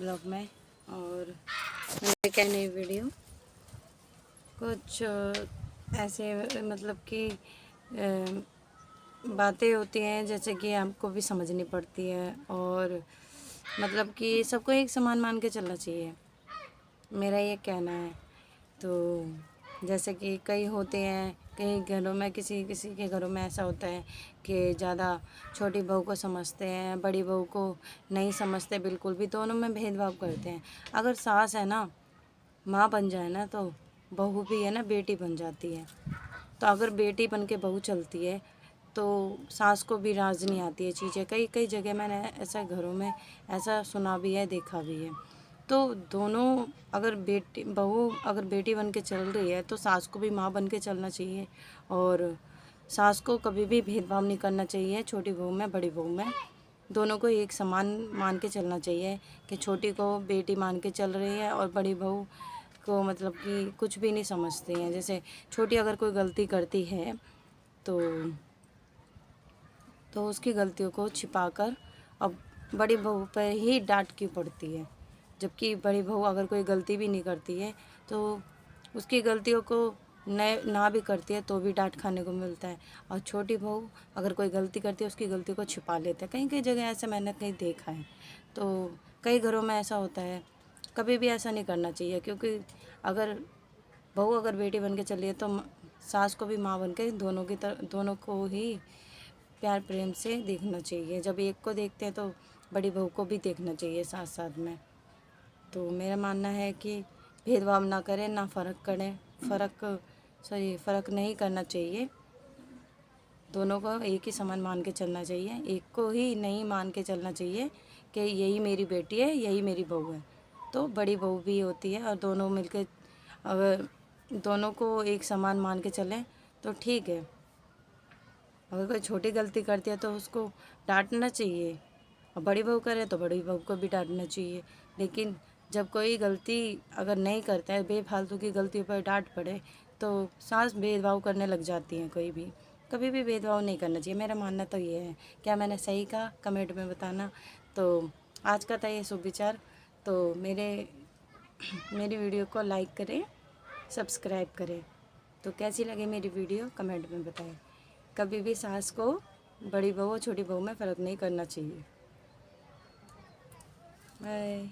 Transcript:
Blog में। और मेरे क्या नई वीडियो कुछ ऐसे मतलब कि बातें होती हैं जैसे कि आपको भी समझनी पड़ती है, और मतलब कि सबको एक समान मान के चलना चाहिए, मेरा ये कहना है। तो जैसे कि कई होते हैं, कई घरों में किसी किसी के घरों में ऐसा होता है कि ज़्यादा छोटी बहू को समझते हैं, बड़ी बहू को नहीं समझते बिल्कुल भी, दोनों में भेदभाव करते हैं। अगर सास है ना माँ बन जाए ना, तो बहू भी है ना बेटी बन जाती है। तो अगर बेटी बन के बहू चलती है तो सास को भी राज नहीं आती है चीज़ें। कई कई जगह मैंने ऐसा घरों में ऐसा सुना भी है, देखा भी है। तो दोनों अगर बेटी बहू अगर बेटी बन के चल रही है तो सास को भी माँ बन के चलना चाहिए, और सास को कभी भी भेदभाव नहीं करना चाहिए छोटी बहू में बड़ी बहू में। दोनों को एक समान मान के चलना चाहिए कि छोटी को बेटी मान के चल रही है और बड़ी बहू को मतलब कि कुछ भी नहीं समझते हैं। जैसे छोटी अगर कोई गलती करती है तो उसकी गलतियों को छिपाकर अब बड़ी बहू पर ही डांट क्यों पड़ती है, जबकि बड़ी बहू अगर कोई गलती भी नहीं करती है तो उसकी गलतियों को ना भी करती है तो भी डांट खाने को मिलता है। और छोटी बहू अगर कोई गलती करती है उसकी गलती को छिपा लेते हैं। कहीं कई जगह ऐसे मैंने कहीं देखा है। तो कई घरों में ऐसा होता है, कभी भी ऐसा नहीं करना चाहिए, क्योंकि अगर बहू अगर बेटी बन के चली है तो सास को भी माँ बन के दोनों को ही प्यार प्रेम से देखना चाहिए। जब एक को देखते हैं तो बड़ी बहू को भी देखना चाहिए साथ साथ में। तो मेरा मानना है कि भेदभाव ना करें, ना फ़र्क करें, फ़र्क नहीं करना चाहिए। दोनों को एक ही समान मान के चलना चाहिए, एक को ही नहीं मान के चलना चाहिए कि यही मेरी बेटी है, यही मेरी बहू है। तो बड़ी बहू भी होती है, और दोनों मिलके अगर दोनों को एक समान मान के चलें तो ठीक है। अगर कोई छोटी गलती करती है तो उसको डांटना चाहिए, और बड़ी बहू करे तो बड़ी बहू को भी डांटना चाहिए। लेकिन जब कोई गलती अगर नहीं करता है, बेफालतू की गलतियों पर डांट पड़े तो सास भेदभाव करने लग जाती हैं। कोई भी कभी भी भेदभाव नहीं करना चाहिए, मेरा मानना तो ये है। क्या मैंने सही कहा कमेंट में बताना। तो आज का था ये शुभ विचार। तो मेरी वीडियो को लाइक करें, सब्सक्राइब करें। तो कैसी लगी मेरी वीडियो कमेंट में बताएं। कभी भी सास को बड़ी बहू और छोटी बहू में फ़र्क नहीं करना चाहिए। बाय।